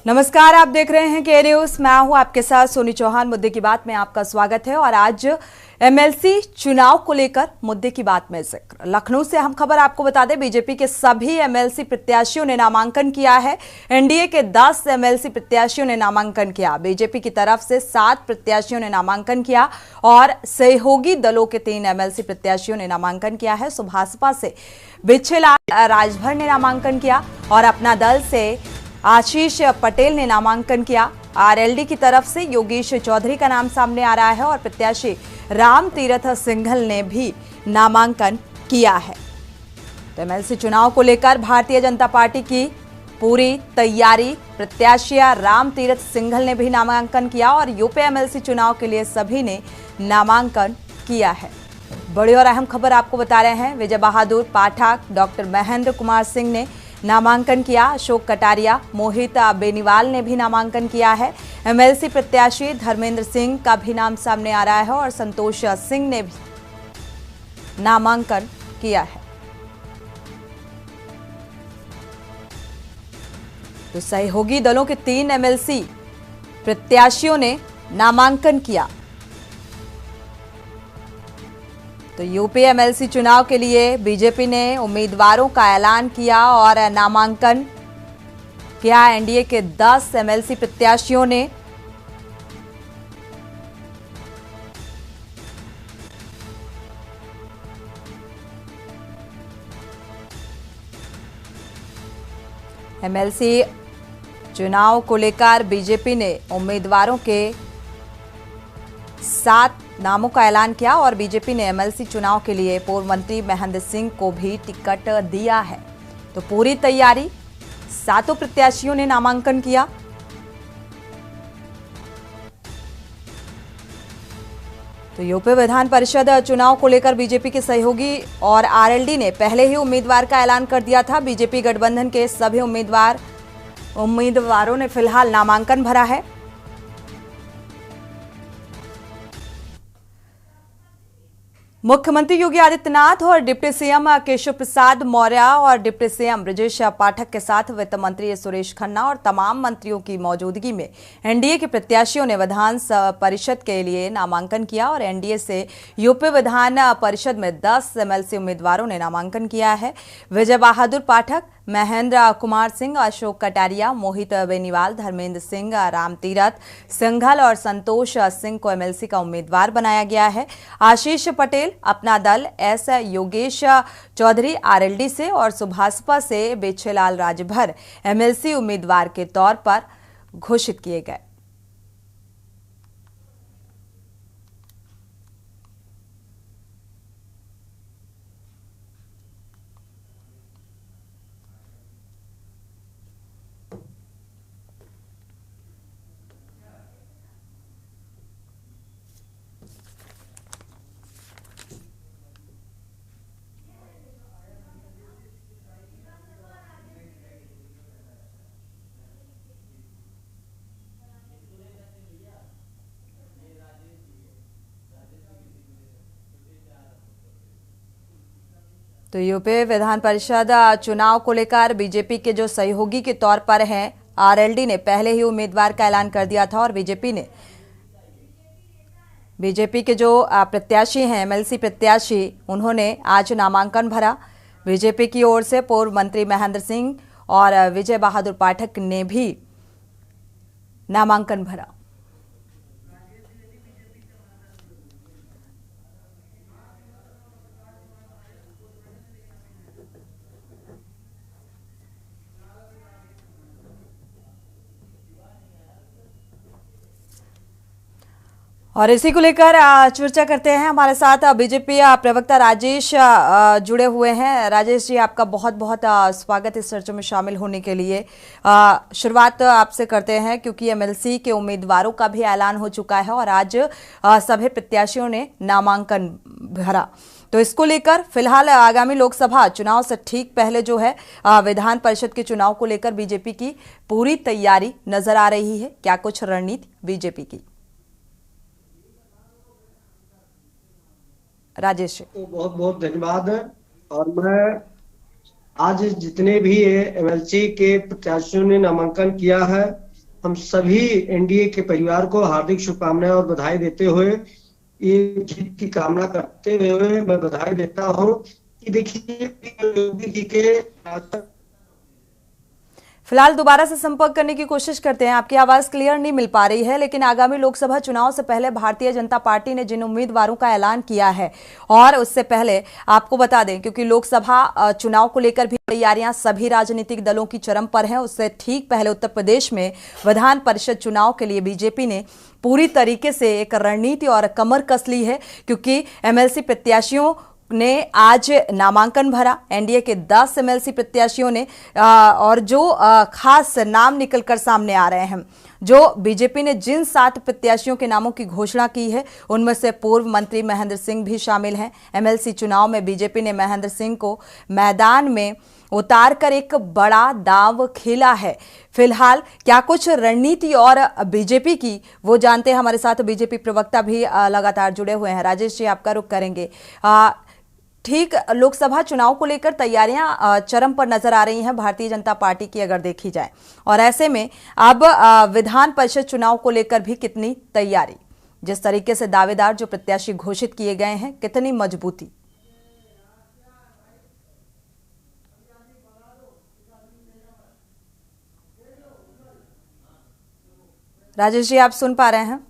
नमस्कार, आप देख रहे हैं के न्यूज। मैं हूं आपके साथ सोनी चौहान। मुद्दे की बात में आपका स्वागत है। और आज एमएलसी चुनाव को लेकर मुद्दे की बात में जिक्र। लखनऊ से हम खबर आपको बता दें, बीजेपी के सभी एमएलसी प्रत्याशियों ने नामांकन किया है। एनडीए के 10 एमएलसी प्रत्याशियों ने नामांकन किया। बीजेपी की तरफ से 7 प्रत्याशियों ने नामांकन किया और सहयोगी दलों के 3 एमएलसी प्रत्याशियों ने नामांकन किया है। सुभाषपा से बिछेलाल राजभर ने नामांकन किया और अपना दल से आशीष पटेल ने नामांकन किया। आरएलडी की तरफ से योगेश चौधरी का नाम सामने आ रहा है और प्रत्याशी राम तीरथ सिंघल ने भी नामांकन किया है। तो एमएलसी चुनाव को लेकर भारतीय जनता पार्टी की पूरी तैयारी। प्रत्याशी राम तीरथ सिंघल ने भी नामांकन किया और यूपी एमएलसी चुनाव के लिए सभी ने नामांकन किया है। बड़ी और अहम खबर आपको बता रहे हैं, विजय बहादुर पाठक, डॉक्टर महेंद्र कुमार सिंह ने नामांकन किया। अशोक कटारिया, मोहित बेनीवाल ने भी नामांकन किया है। एमएलसी प्रत्याशी धर्मेंद्र सिंह का भी नाम सामने आ रहा है और संतोष सिंह ने भी नामांकन किया है। तो सहयोगी दलों के 3 एमएलसी प्रत्याशियों ने नामांकन किया। तो यूपी एमएलसी चुनाव के लिए बीजेपी ने उम्मीदवारों का ऐलान किया और नामांकन किया। एनडीए के 10 एमएलसी प्रत्याशियों ने एमएलसी चुनाव को लेकर बीजेपी ने उम्मीदवारों के 7 नामों का ऐलान किया और बीजेपी ने एमएलसी चुनाव के लिए पूर्व मंत्री महेंद्र सिंह को भी टिकट दिया है। तो पूरी तैयारी, 7 प्रत्याशियों ने नामांकन किया। तो यूपी विधान परिषद चुनाव को लेकर बीजेपी के सहयोगी और आरएलडी ने पहले ही उम्मीदवार का ऐलान कर दिया था। बीजेपी गठबंधन के सभी उम्मीदवारों ने फिलहाल नामांकन भरा है। मुख्यमंत्री योगी आदित्यनाथ और डिप्टी सीएम केशव प्रसाद मौर्य और डिप्टी सीएम ब्रजेश पाठक के साथ वित्त मंत्री सुरेश खन्ना और तमाम मंत्रियों की मौजूदगी में एनडीए के प्रत्याशियों ने विधान परिषद के लिए नामांकन किया और एनडीए से यूपी विधान परिषद में 10 एमएलसी उम्मीदवारों ने नामांकन किया है। विजय बहादुर पाठक, महेंद्र कुमार सिंह, अशोक कटारिया, मोहित बेनीवाल, धर्मेंद्र सिंह, राम तीरथ सिंघल और संतोष सिंह को एमएलसी का उम्मीदवार बनाया गया है। आशीष पटेल अपना दल एस, योगेश चौधरी आरएलडी से और सुभाषपा से बिछेलाल राजभर एमएलसी उम्मीदवार के तौर पर घोषित किए गए। तो यूपी विधान परिषद चुनाव को लेकर बीजेपी के जो सहयोगी के तौर पर हैं, आरएलडी ने पहले ही उम्मीदवार का ऐलान कर दिया था और बीजेपी के जो प्रत्याशी हैं, एमएलसी प्रत्याशी, उन्होंने आज नामांकन भरा। बीजेपी की ओर से पूर्व मंत्री महेंद्र सिंह और विजय बहादुर पाठक ने भी नामांकन भरा। और इसी को लेकर चर्चा करते हैं। हमारे साथ बीजेपी प्रवक्ता राजेश जुड़े हुए हैं। राजेश जी, आपका बहुत बहुत स्वागत इस चर्चा में शामिल होने के लिए। शुरुआत आपसे करते हैं क्योंकि एमएलसी के उम्मीदवारों का भी ऐलान हो चुका है और आज सभी प्रत्याशियों ने नामांकन भरा। तो इसको लेकर फिलहाल आगामी लोकसभा चुनाव से ठीक पहले जो है विधान परिषद के चुनाव को लेकर बीजेपी की पूरी तैयारी नजर आ रही है। क्या कुछ रणनीति बीजेपी की? राजेश, तो बहुत बहुत धन्यवाद। और मैं आज जितने भी एमएलसी के प्रत्याशियों ने नामांकन किया है, हम सभी एनडीए के परिवार को हार्दिक शुभकामनाएं और बधाई देते हुए, ये जीत की कामना करते हुए मैं बधाई देता हूं कि देखिए योगी जी के फिलहाल दोबारा से संपर्क करने की कोशिश करते हैं। आपकी आवाज क्लियर नहीं मिल पा रही है, लेकिन आगामी लोकसभा चुनाव से पहले भारतीय जनता पार्टी ने जिन उम्मीदवारों का ऐलान किया है, और उससे पहले आपको बता दें, क्योंकि लोकसभा चुनाव को लेकर भी तैयारियां सभी राजनीतिक दलों की चरम पर हैं, उससे ठीक पहले उत्तर प्रदेश में विधान परिषद चुनाव के लिए बीजेपी ने पूरी तरीके से एक रणनीति और कमर कस ली है, क्योंकि एमएलसी प्रत्याशियों ने आज नामांकन भरा। एनडीए के 10 एमएलसी प्रत्याशियों ने और जो खास नाम निकलकर सामने आ रहे हैं, जो बीजेपी ने जिन 7 प्रत्याशियों के नामों की घोषणा की है, उनमें से पूर्व मंत्री महेंद्र सिंह भी शामिल हैं। एमएलसी चुनाव में बीजेपी ने महेंद्र सिंह को मैदान में उतार कर एक बड़ा दांव खेला है। फिलहाल क्या कुछ रणनीति और बीजेपी की, वो जानते हैं। हमारे साथ बीजेपी प्रवक्ता भी लगातार जुड़े हुए हैं। राजेश जी, आपका रुख करेंगे। ठीक लोकसभा चुनाव को लेकर तैयारियां चरम पर नजर आ रही हैं भारतीय जनता पार्टी की, अगर देखी जाए, और ऐसे में अब विधान परिषद चुनाव को लेकर भी कितनी तैयारी, जिस तरीके से दावेदार जो प्रत्याशी घोषित किए गए हैं, कितनी मजबूती। राजेश जी, आप सुन पा रहे हैं?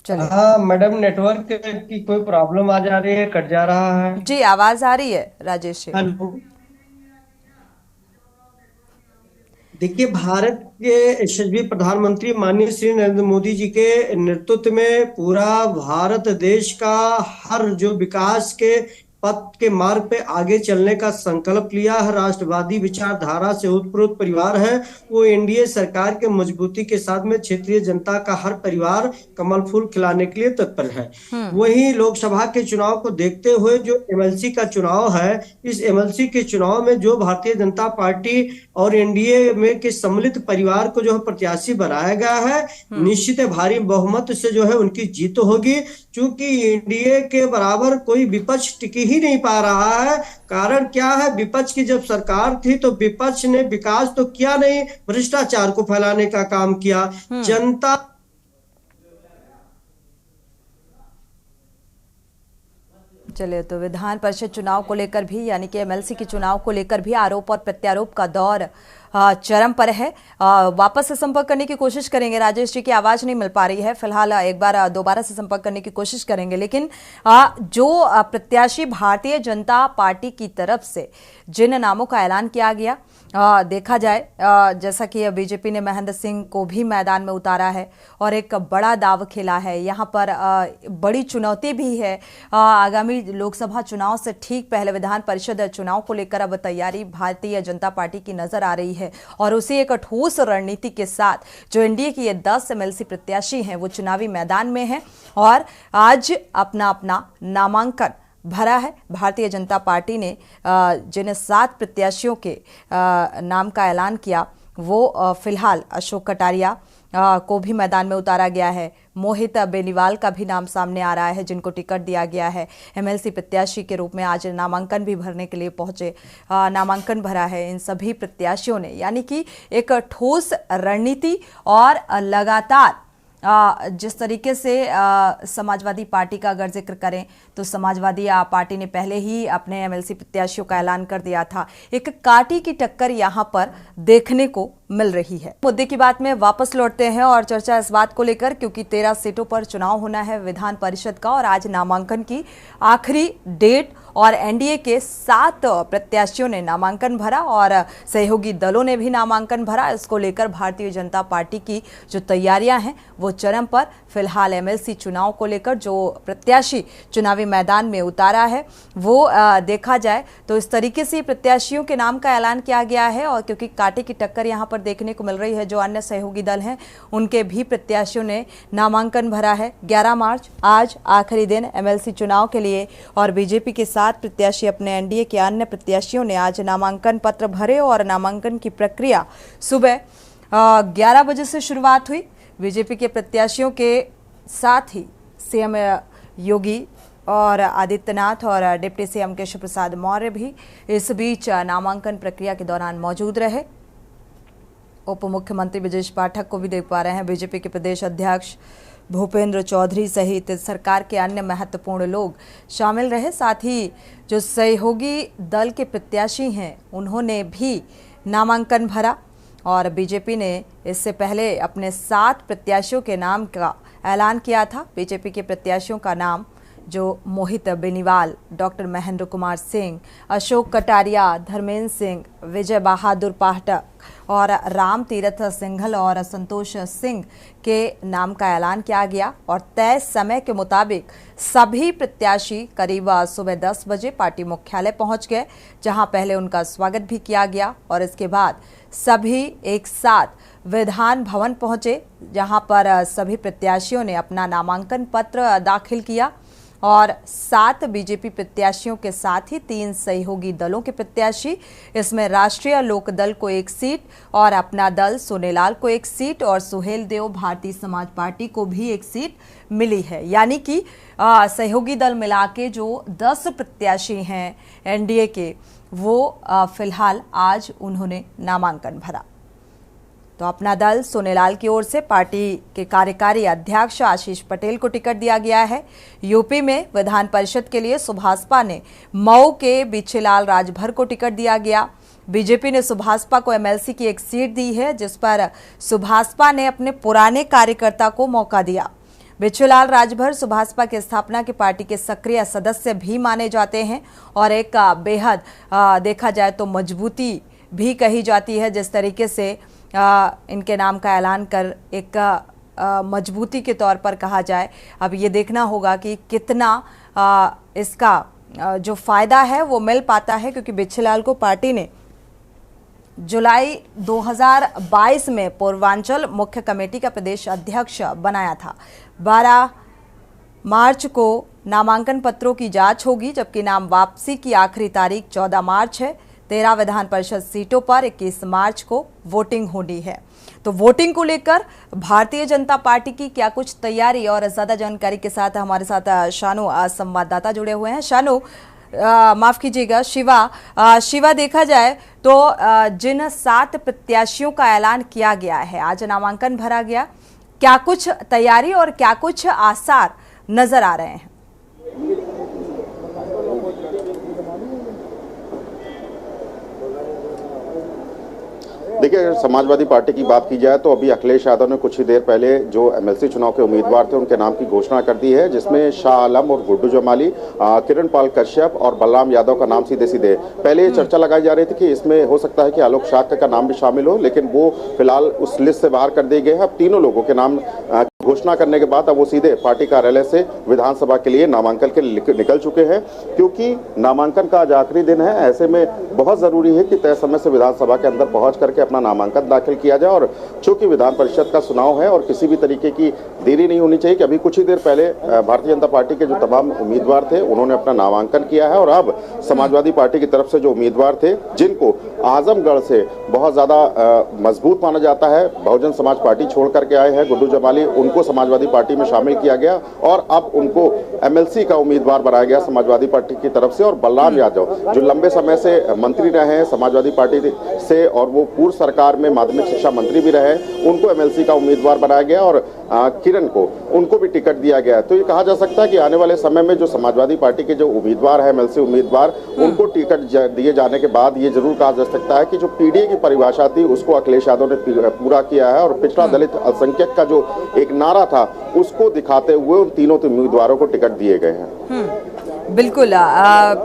हाँ मैडम, नेटवर्क की कोई प्रॉब्लम आ जा रही है, कट जा रहा है। जी, आवाज आ रही है राजेश जी? हेलो, देखिए भारत के यशस्वी प्रधानमंत्री माननीय श्री नरेंद्र मोदी जी के नेतृत्व में पूरा भारत देश का हर जो विकास के पथ के मार्ग पे आगे चलने का संकल्प लिया है। राष्ट्रवादी विचारधारा से उत्प्रोत परिवार है वो एनडीए सरकार के मजबूती के साथ में क्षेत्रीय जनता का हर परिवार कमल फूल खिलाने के लिए तत्पर है। वहीं लोकसभा के चुनाव को देखते हुए जो एमएलसी का चुनाव है, इस एमएलसी के चुनाव में जो भारतीय जनता पार्टी और एनडीए में के सम्मिलित परिवार को जो है प्रत्याशी बनाया गया है, निश्चित भारी बहुमत से जो है उनकी जीत होगी। चूंकि एनडीए के बराबर कोई विपक्ष टिकी ही नहीं पा रहा है। कारण क्या है, विपक्ष की जब सरकार थी तो विपक्ष ने विकास तो किया नहीं, भ्रष्टाचार को फैलाने का काम किया। जनता चलिए, तो विधान परिषद चुनाव को लेकर भी, यानी कि एमएलसी के चुनाव को लेकर भी आरोप और प्रत्यारोप का दौर चरम पर है। वापस से संपर्क करने की कोशिश करेंगे। राजेश जी की आवाज नहीं मिल पा रही है, फिलहाल एक बार दोबारा से संपर्क करने की कोशिश करेंगे। लेकिन जो प्रत्याशी भारतीय जनता पार्टी की तरफ से जिन नामों का ऐलान किया गया, देखा जाए, जैसा कि बीजेपी ने महेंद्र सिंह को भी मैदान में उतारा है और एक बड़ा दाव खेला है। यहाँ पर बड़ी चुनौती भी है। आगामी लोकसभा चुनाव से ठीक पहले विधान परिषद चुनाव को लेकर अब तैयारी भारतीय जनता पार्टी की नजर आ रही है, और उसी एक ठोस रणनीति के साथ जो एनडीए की ये 10 एमएलसी प्रत्याशी हैं, वो चुनावी मैदान में हैं और आज अपना अपना नामांकन भरा है। भारतीय जनता पार्टी ने जिन 7 प्रत्याशियों के नाम का ऐलान किया, वो फिलहाल अशोक कटारिया को भी मैदान में उतारा गया है। मोहित बेनीवाल का भी नाम सामने आ रहा है, जिनको टिकट दिया गया है। एमएलसी प्रत्याशी के रूप में आज नामांकन भी भरने के लिए पहुंचे, नामांकन भरा है इन सभी प्रत्याशियों ने। यानी कि एक ठोस रणनीति और लगातार जिस तरीके से समाजवादी पार्टी का अगर जिक्र करें तो समाजवादी पार्टी ने पहले ही अपने एमएलसी प्रत्याशियों का ऐलान कर दिया था। एक कांटे की टक्कर यहां पर देखने को मिल रही है। मुद्दे की बात में वापस लौटते हैं और चर्चा इस बात को लेकर, क्योंकि 13 सीटों पर चुनाव होना है विधान परिषद का, और आज नामांकन की आखिरी डेट, और एनडीए के 7 प्रत्याशियों ने नामांकन भरा और सहयोगी दलों ने भी नामांकन भरा। इसको लेकर भारतीय जनता पार्टी की जो तैयारियां हैं वो चरम पर। फिलहाल एमएलसी चुनाव को लेकर जो प्रत्याशी चुनावी मैदान में उतारा है, वो देखा जाए तो इस तरीके से प्रत्याशियों के नाम का ऐलान किया गया है। और क्योंकि कांटे की टक्कर यहां पर देखने को मिल रही है, जो अन्य सहयोगी दल हैं उनके भी प्रत्याशियों ने नामांकन भरा है। 11 मार्च आज आखिरी दिन एमएलसी चुनाव के लिए, और बीजेपी के 7 प्रत्याशी, अपने एनडीए के अन्य प्रत्याशियों ने आज नामांकन पत्र भरे और नामांकन की प्रक्रिया सुबह 11 बजे से शुरुआत हुई। बीजेपी के प्रत्याशियों के साथ ही सीएम योगी और आदित्यनाथ और डिप्टी सीएम केशव प्रसाद मौर्य भी इस बीच नामांकन प्रक्रिया के दौरान मौजूद रहे। उप मुख्यमंत्री ब्रजेश पाठक को भी देख पा रहे हैं। बीजेपी के प्रदेश अध्यक्ष भूपेंद्र चौधरी सहित सरकार के अन्य महत्वपूर्ण लोग शामिल रहे। साथ ही जो सहयोगी दल के प्रत्याशी हैं उन्होंने भी नामांकन भरा और बीजेपी ने इससे पहले अपने 7 प्रत्याशियों के नाम का ऐलान किया था। बीजेपी के प्रत्याशियों का नाम जो मोहित बेनीवाल, डॉक्टर महेंद्र कुमार सिंह, अशोक कटारिया, धर्मेंद्र सिंह, विजय बहादुर पाठक और राम तीरथ सिंघल और संतोष सिंह के नाम का ऐलान किया गया और तय समय के मुताबिक सभी प्रत्याशी करीब सुबह 10 बजे पार्टी मुख्यालय पहुंच गए, जहां पहले उनका स्वागत भी किया गया और इसके बाद सभी एक साथ विधान भवन पहुंचे, जहां पर सभी प्रत्याशियों ने अपना नामांकन पत्र दाखिल किया और 7 बीजेपी प्रत्याशियों के साथ ही 3 सहयोगी दलों के प्रत्याशी, इसमें राष्ट्रीय लोक दल को 1 सीट और अपना दल सोनेलाल को 1 सीट और सुहेल देव भारतीय समाज पार्टी को भी 1 सीट मिली है। यानी कि सहयोगी दल मिला के जो 10 प्रत्याशी हैं एनडीए के, वो फिलहाल आज उन्होंने नामांकन भरा। तो अपना दल सोनेलाल की ओर से पार्टी के कार्यकारी अध्यक्ष आशीष पटेल को टिकट दिया गया है। यूपी में विधान परिषद के लिए सुभाषपा ने मऊ के बिछीलाल राजभर को टिकट दिया गया। बीजेपी ने सुभाषपा को एमएलसी की 1 सीट दी है, जिस पर सुभाषपा ने अपने पुराने कार्यकर्ता को मौका दिया। बिछीलाल राजभर सुभाषपा की स्थापना की पार्टी के सक्रिय सदस्य भी माने जाते हैं और एक बेहद देखा जाए तो मजबूती भी कही जाती है। जिस तरीके से इनके नाम का ऐलान कर एक मजबूती के तौर पर कहा जाए, अब ये देखना होगा कि कितना इसका जो फायदा है वो मिल पाता है, क्योंकि बिछीलाल को पार्टी ने जुलाई 2022 में पूर्वांचल मुख्य कमेटी का प्रदेश अध्यक्ष बनाया था। 12 मार्च को नामांकन पत्रों की जांच होगी, जबकि नाम वापसी की आखिरी तारीख 14 मार्च है। 13 विधान परिषद सीटों पर 21 मार्च को वोटिंग होनी है। तो वोटिंग को लेकर भारतीय जनता पार्टी की क्या कुछ तैयारी, और ज्यादा जानकारी के साथ हमारे साथ शानू संवाददाता जुड़े हुए हैं। शानू, माफ कीजिएगा शिवा, देखा जाए तो जिन 7 प्रत्याशियों का ऐलान किया गया है, आज नामांकन भरा गया, क्या कुछ तैयारी और क्या कुछ आसार नजर आ रहे हैं? देखिए, अगर समाजवादी पार्टी की बात की जाए तो अभी अखिलेश यादव ने कुछ ही देर पहले जो एमएलसी चुनाव के उम्मीदवार थे उनके नाम की घोषणा कर दी है, जिसमें शाह आलम और गुड्डू जमाली, किरण पाल कश्यप और बलराम यादव का नाम सीधे सीधे। पहले ये चर्चा लगाई जा रही थी कि इसमें हो सकता है कि आलोक शाक्य का नाम भी शामिल हो, लेकिन वो फिलहाल उस लिस्ट से बाहर कर दिए गए हैं। अब तीनों लोगों के नाम घोषणा करने के बाद अब वो सीधे पार्टी कार्यालय से विधानसभा के लिए नामांकन के लिए निकल चुके हैं, क्योंकि नामांकन का आज आखिरी दिन है। ऐसे में बहुत जरूरी है कि तय समय से विधानसभा के अंदर पहुंच करके अपना नामांकन दाखिल किया जाए। और चूंकि विधान परिषद का चुनाव है और किसी भी तरीके की देरी नहीं होनी चाहिए, कि अभी कुछ ही देर पहले भारतीय जनता पार्टी के जो तमाम उम्मीदवार थे उन्होंने अपना नामांकन किया है और अब समाजवादी पार्टी की तरफ से जो उम्मीदवार थे, जिनको आजमगढ़ से बहुत ज्यादा मजबूत माना जाता है, बहुजन समाज पार्टी छोड़ करके आए हैं गुड्डू जमाली, उनको समाजवादी पार्टी में शामिल किया गया और अब उनको एमएलसी का उम्मीदवार बनाया गया समाजवादी पार्टी की तरफ से। और बलराम यादव जो लंबे समय से मंत्री रहे हैं समाजवादी पार्टी से और वो पूर्व सरकार में माध्यमिक शिक्षा मंत्री भी रहे, उनको एमएलसी का उम्मीदवार बनाया गया और किरण को उनको भी टिकट दिया गया। तो ये कहा जा सकता है कि आने वाले समय में जो समाजवादी पार्टी के जो उम्मीदवार है एमएलसी उम्मीदवार, उनको टिकट दिए जाने के बाद ये जरूर कहा जा सकता है कि जो पीडीए की परिभाषा थी उसको अखिलेश यादव ने पूरा किया है और पिछड़ा दलित अल्पसंख्यक का जो एक नारा था उसको दिखाते हुए उन तीनों उम्मीदवारों को टिकट दिए गए हैं। बिल्कुल,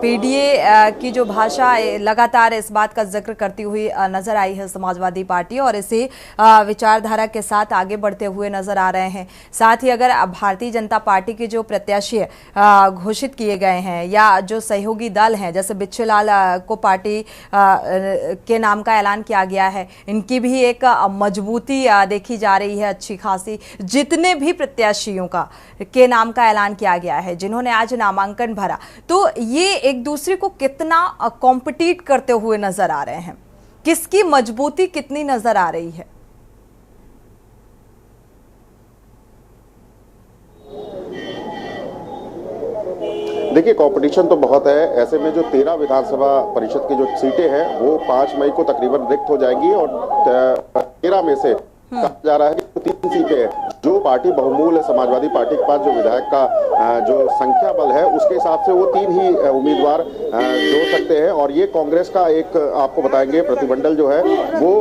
पीडीए की जो भाषा लगातार इस बात का जिक्र करती हुई नजर आई है समाजवादी पार्टी, और इसी विचारधारा के साथ आगे बढ़ते हुए नजर आ रहे हैं। साथ ही अगर भारतीय जनता पार्टी के जो प्रत्याशी घोषित किए गए हैं या जो सहयोगी दल हैं, जैसे बिछीलाल को पार्टी के नाम का ऐलान किया गया है, इनकी भी एक मजबूती देखी जा रही है अच्छी खासी। जितने भी प्रत्याशियों के नाम का ऐलान किया गया है, जिन्होंने आज नामांकन भरा, तो ये एक दूसरे को कितना कॉम्पिटिट करते हुए नजर आ रहे हैं, किसकी मजबूती कितनी नजर आ रही है? देखिए कंपटीशन तो बहुत है। ऐसे में जो 13 विधानसभा परिषद की जो सीटें हैं वो 5 मई को तकरीबन रिक्त हो जाएंगी और 13 में से कहा जा रहा है कि 3 सीटें हैं। जो पार्टी बहुमूल्य समाजवादी पार्टी के पास जो विधायक का जो संख्या बल है उसके हिसाब से वो 3 ही उम्मीदवार जोड़ सकते हैं। और ये कांग्रेस का एक आपको बताएंगे प्रतिमंडल जो है वो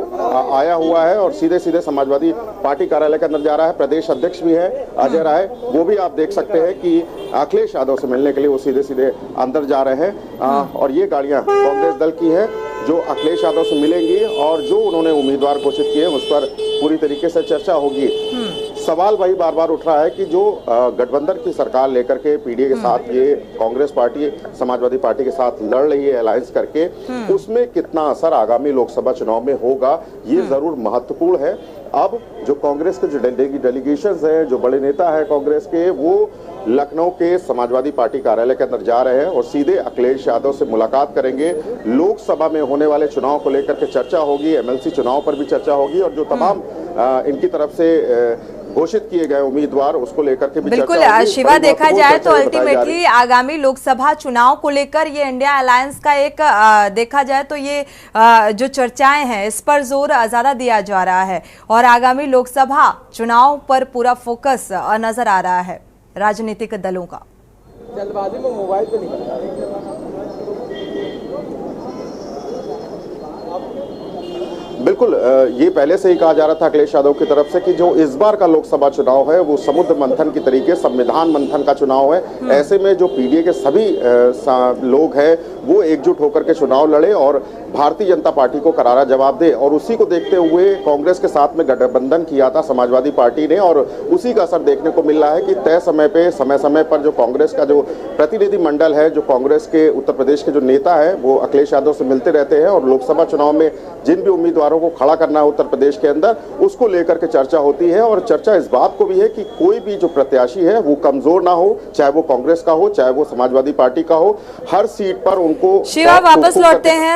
आया हुआ है और सीधे सीधे समाजवादी पार्टी कार्यालय के अंदर जा रहा है। प्रदेश अध्यक्ष भी है अजय राय, वो भी आप देख सकते हैं कि अखिलेश यादव से मिलने के लिए वो सीधे सीधे अंदर जा रहे हैं। और ये गाड़ियां कांग्रेस दल की है जो अखिलेश यादव से मिलेंगी और जो उन्होंने उम्मीदवार घोषित किए उस पर पूरी तरीके से चर्चा होगी। सवाल वही बार बार उठ रहा है कि जो गठबंधन की सरकार लेकर के पीडीए के साथ ये कांग्रेस पार्टी समाजवादी पार्टी के साथ लड़ रही है अलायंस करके, उसमें कितना असर आगामी लोकसभा चुनाव में होगा, ये जरूर महत्वपूर्ण है। अब जो कांग्रेस के जो डेलीगेशंस हैं, जो बड़े नेता है कांग्रेस के, वो लखनऊ के समाजवादी पार्टी कार्यालय के अंदर जा रहे हैं और सीधे अखिलेश यादव से मुलाकात करेंगे। लोकसभा में होने वाले चुनाव को लेकर के चर्चा होगी, एमएलसी चुनाव पर भी चर्चा होगी और जो तमाम इनकी तरफ से घोषित किए गए उम्मीदवार उसको लेकर के भी बिल्कुल शिवा, देखा जाए तो अल्टीमेटली आगामी लोकसभा चुनाव को लेकर ये इंडिया अलायंस का एक देखा जाए तो ये जो चर्चाएं हैं इस पर जोर ज्यादा दिया जा रहा है और आगामी लोकसभा चुनाव पर पूरा फोकस नजर आ रहा है राजनीतिक दलों का। जल्दबाजी में मोबाइल पे निकल बिल्कुल ये पहले से ही कहा जा रहा था अखिलेश यादव की तरफ से कि जो इस बार का लोकसभा चुनाव है वो समुद्र मंथन की तरीके संविधान मंथन का चुनाव है। ऐसे में जो पीडीए के सभी लोग हैं वो एकजुट होकर के चुनाव लड़े और भारतीय जनता पार्टी को करारा जवाब दे और उसी को देखते हुए कांग्रेस के साथ में गठबंधन किया था समाजवादी पार्टी ने और उसी का असर देखने को मिल रहा है कि तय समय समय पर जो कांग्रेस का जो प्रतिनिधि मंडल है, जो कांग्रेस के उत्तर प्रदेश के जो नेता है वो अखिलेश यादव से मिलते रहते हैं और लोकसभा चुनाव में जिन भी उम्मीदवारों को खड़ा करना है उत्तर प्रदेश के अंदर उसको लेकर के चर्चा होती है। और चर्चा इस बात को भी है कि कोई भी जो प्रत्याशी है वो कमजोर ना हो, चाहे वो कांग्रेस का हो चाहे वो समाजवादी पार्टी का हो, हर सीट पर उनको शिवा वापस लौटते हैं